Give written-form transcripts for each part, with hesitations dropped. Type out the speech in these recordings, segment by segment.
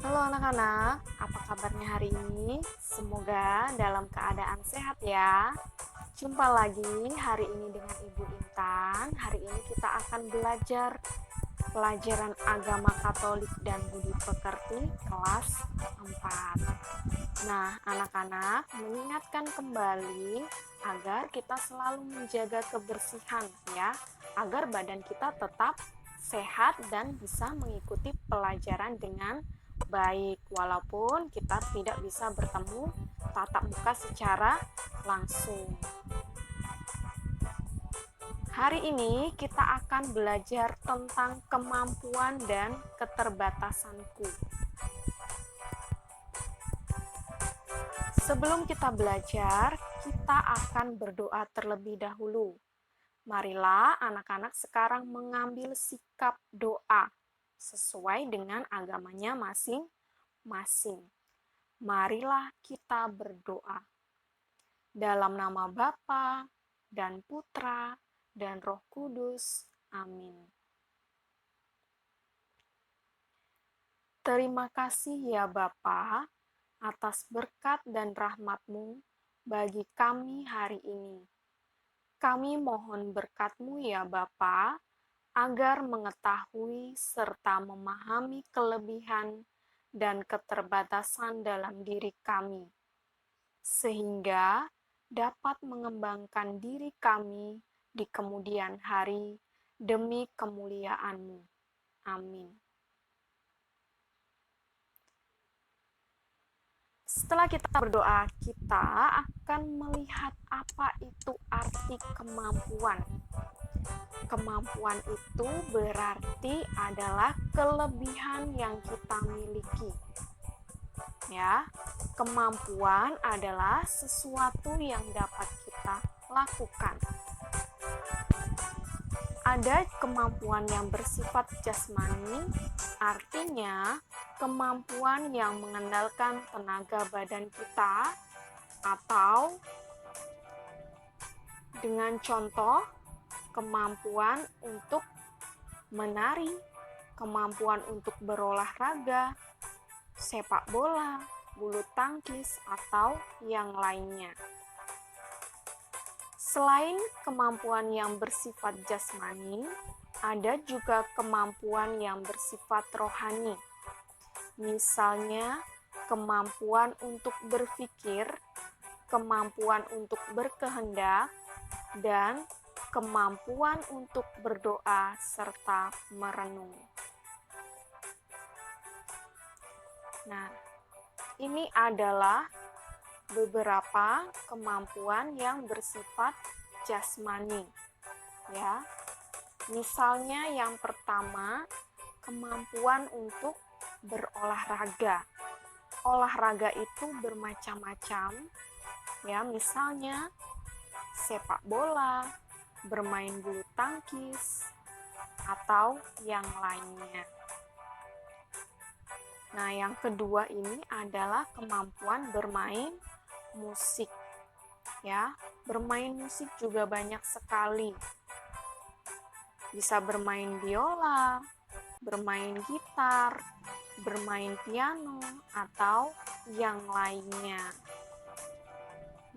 Halo anak-anak, apa kabarnya hari ini? Semoga dalam keadaan sehat ya. Jumpa lagi hari ini dengan Ibu Intan. Hari ini kita akan belajar pelajaran agama Katolik dan Budi Pekerti kelas 4. Nah, anak-anak mengingatkan kembali agar kita selalu menjaga kebersihan ya, agar badan kita tetap sehat dan bisa mengikuti pelajaran dengan baik walaupun kita tidak bisa bertemu tatap muka secara langsung. Hari ini kita akan belajar tentang kemampuan dan keterbatasanku. Sebelum kita belajar, kita akan berdoa terlebih dahulu. Marilah anak-anak sekarang mengambil sikap doa sesuai dengan agamanya masing-masing. Marilah kita berdoa. Dalam nama Bapa dan Putra dan Roh Kudus. Amin. Terima kasih ya Bapa atas berkat dan rahmat-Mu bagi kami hari ini. Kami mohon berkat-Mu ya Bapa, agar mengetahui serta memahami kelebihan dan keterbatasan dalam diri kami, sehingga dapat mengembangkan diri kami di kemudian hari demi kemuliaan-Mu. Amin. Setelah kita berdoa, kita akan melihat apa itu arti kemampuan. Kemampuan itu berarti adalah kelebihan yang kita miliki. Ya, kemampuan adalah sesuatu yang dapat kita lakukan. Ada kemampuan yang bersifat jasmani, artinya kemampuan yang mengandalkan tenaga badan kita, atau dengan contoh kemampuan untuk menari, kemampuan untuk berolahraga, sepak bola, bulu tangkis, atau yang lainnya. Selain kemampuan yang bersifat jasmani, ada juga kemampuan yang bersifat rohani. Misalnya, kemampuan untuk berpikir, kemampuan untuk berkehendak, dan kemampuan untuk berdoa serta merenung. Nah, ini adalah beberapa kemampuan yang bersifat jasmani. Ya. Misalnya yang pertama, kemampuan untuk berolahraga. Olahraga itu bermacam-macam. Ya, misalnya sepak bola, bermain bulu tangkis, atau yang lainnya. Nah, yang kedua ini adalah kemampuan bermain musik. Ya, bermain musik juga banyak sekali. Bisa bermain biola, bermain gitar, bermain piano, atau yang lainnya.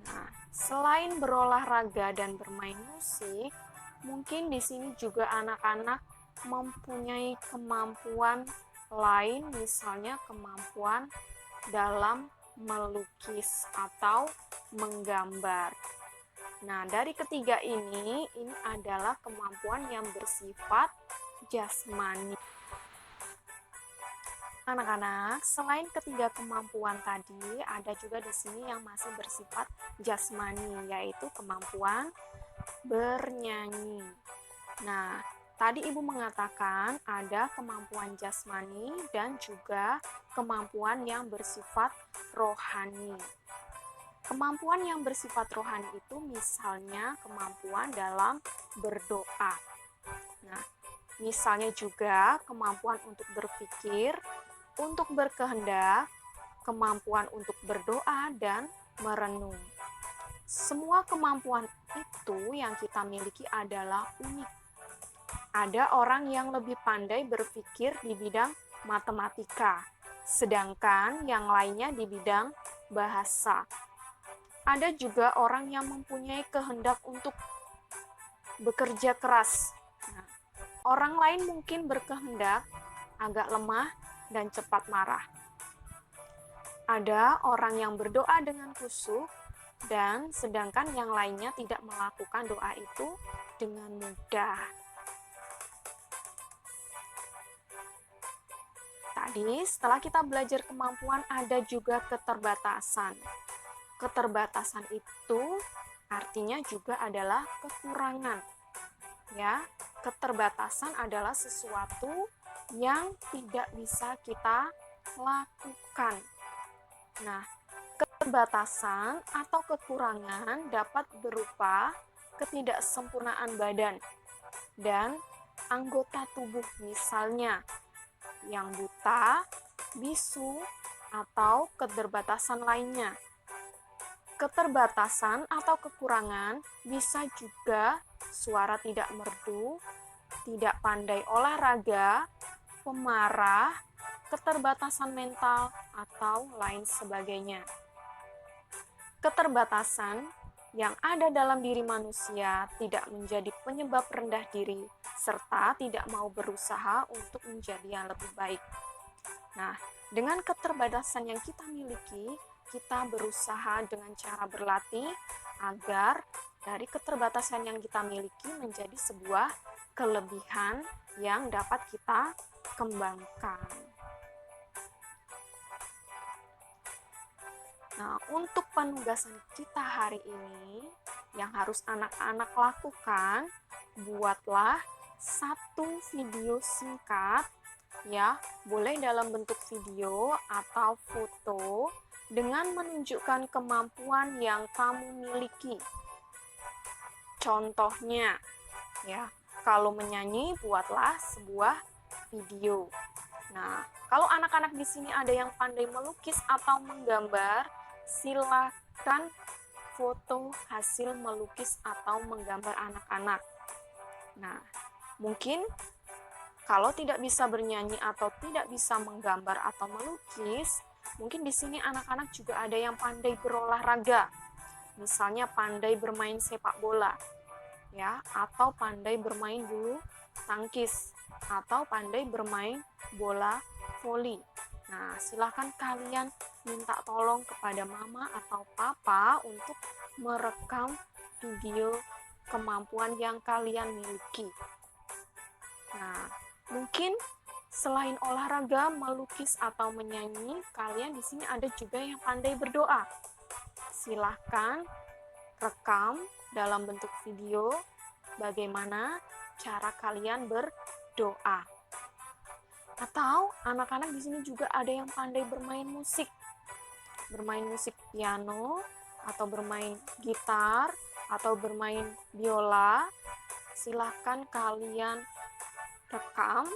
Nah, selain berolahraga dan bermain musik, mungkin di sini juga anak-anak mempunyai kemampuan lain, misalnya kemampuan dalam melukis atau menggambar. Nah, dari ketiga ini adalah kemampuan yang bersifat jasmani. Anak-anak, selain ketiga kemampuan tadi, ada juga di sini yang masih bersifat jasmani, yaitu kemampuan bernyanyi. Nah, tadi Ibu mengatakan ada kemampuan jasmani dan juga kemampuan yang bersifat rohani. Kemampuan yang bersifat rohani itu misalnya kemampuan dalam berdoa. Nah, misalnya juga kemampuan untuk berpikir, untuk berkehendak, kemampuan untuk berdoa, dan merenung. Semua kemampuan itu yang kita miliki adalah unik. Ada orang yang lebih pandai berpikir di bidang matematika, sedangkan yang lainnya di bidang bahasa. Ada juga orang yang mempunyai kehendak untuk bekerja keras. Nah, orang lain mungkin berkehendak agak lemah dan cepat marah. Ada orang yang berdoa dengan khusyuk, dan sedangkan yang lainnya tidak melakukan doa itu dengan mudah. Tadi setelah kita belajar kemampuan, ada juga keterbatasan. Keterbatasan itu artinya juga adalah kekurangan. Ya, keterbatasan adalah sesuatu yang tidak bisa kita lakukan. Nah, keterbatasan atau kekurangan dapat berupa ketidaksempurnaan badan dan anggota tubuh, misalnya yang buta, bisu, atau keterbatasan lainnya. Keterbatasan atau kekurangan bisa juga suara tidak merdu, tidak pandai olahraga, pemarah, keterbatasan mental, atau lain sebagainya. Keterbatasan yang ada dalam diri manusia tidak menjadi penyebab rendah diri, serta tidak mau berusaha untuk menjadi yang lebih baik. Nah, dengan keterbatasan yang kita miliki, kita berusaha dengan cara berlatih agar dari keterbatasan yang kita miliki menjadi sebuah kelebihan yang dapat kita kembangkan. Nah, untuk penugasan kita hari ini yang harus anak-anak lakukan, buatlah satu video singkat, ya, boleh dalam bentuk video atau foto dengan menunjukkan kemampuan yang kamu miliki. Contohnya, ya, kalau menyanyi, buatlah sebuah video. Nah, kalau anak-anak di sini ada yang pandai melukis atau menggambar, silakan foto hasil melukis atau menggambar anak-anak. Nah, mungkin kalau tidak bisa bernyanyi atau tidak bisa menggambar atau melukis, mungkin di sini anak-anak juga ada yang pandai berolahraga. Misalnya pandai bermain sepak bola, ya, atau pandai bermain bulu tangkis, atau pandai bermain bola voli. Nah, silahkan kalian minta tolong kepada mama atau papa untuk merekam video kemampuan yang kalian miliki. Nah, mungkin selain olahraga, melukis, atau menyanyi, kalian di sini ada juga yang pandai berdoa. Silahkan rekam dalam bentuk video bagaimana cara kalian berdoa. Atau anak-anak di sini juga ada yang pandai bermain musik piano, atau bermain gitar, atau bermain biola. Silahkan kalian rekam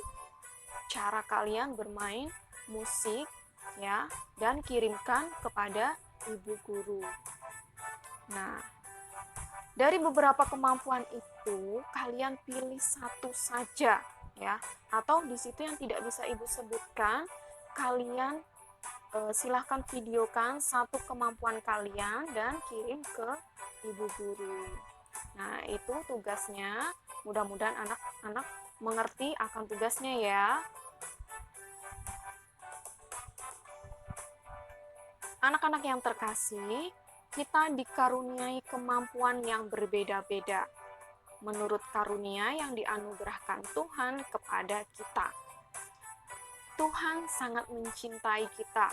cara kalian bermain musik, ya, dan kirimkan kepada ibu guru. Nah, dari beberapa kemampuan itu kalian pilih satu saja, ya, atau di situ yang tidak bisa ibu sebutkan, kalian silahkan videokan satu kemampuan kalian dan kirim ke ibu guru. Nah, itu tugasnya. Mudah-mudahan anak-anak mengerti akan tugasnya ya. Anak-anak yang terkasih, kita dikaruniai kemampuan yang berbeda-beda menurut karunia yang dianugerahkan Tuhan kepada kita. Tuhan sangat mencintai kita.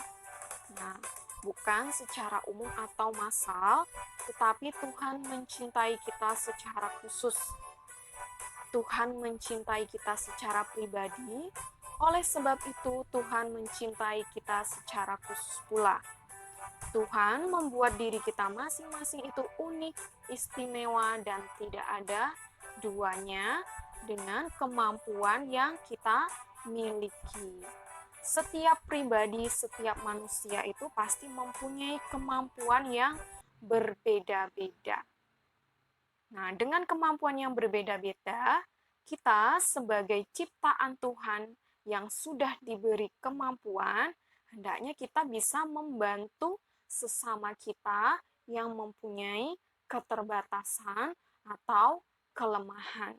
Nah, bukan secara umum atau massal, tetapi Tuhan mencintai kita secara khusus. Tuhan mencintai kita secara pribadi, oleh sebab itu Tuhan mencintai kita secara khusus pula. Tuhan membuat diri kita masing-masing itu unik, istimewa, dan tidak ada duanya dengan kemampuan yang kita miliki. Setiap pribadi, setiap manusia itu pasti mempunyai kemampuan yang berbeda-beda. Nah, dengan kemampuan yang berbeda-beda, kita sebagai ciptaan Tuhan yang sudah diberi kemampuan, hendaknya kita bisa membantu sesama kita yang mempunyai keterbatasan atau kelemahan.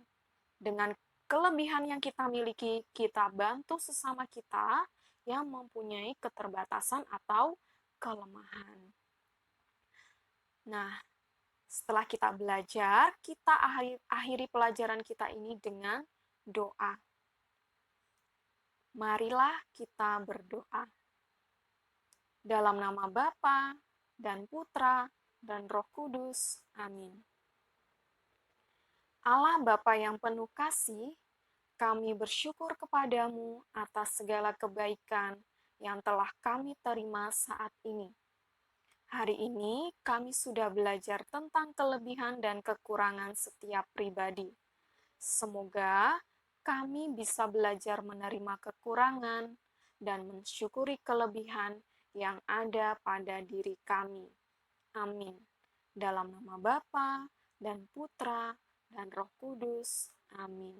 Dengan kelebihan yang kita miliki, kita bantu sesama kita yang mempunyai keterbatasan atau kelemahan. Nah, setelah kita belajar, kita akhiri pelajaran kita ini dengan doa. Marilah kita berdoa. Dalam nama Bapa dan Putra dan Roh Kudus. Amin. Allah Bapa yang penuh kasih, kami bersyukur kepadamu atas segala kebaikan yang telah kami terima saat ini. Hari ini kami sudah belajar tentang kelebihan dan kekurangan setiap pribadi. Semoga kami bisa belajar menerima kekurangan dan mensyukuri kelebihan yang ada pada diri kami. Amin. Dalam nama Bapa dan Putra dan Roh Kudus. Amin.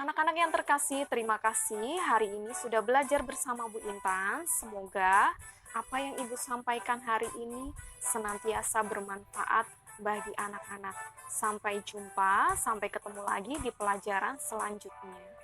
Anak-anak yang terkasih, terima kasih hari ini sudah belajar bersama Bu Intan. Semoga apa yang Ibu sampaikan hari ini senantiasa bermanfaat bagi anak-anak. Sampai jumpa, sampai ketemu lagi di pelajaran selanjutnya.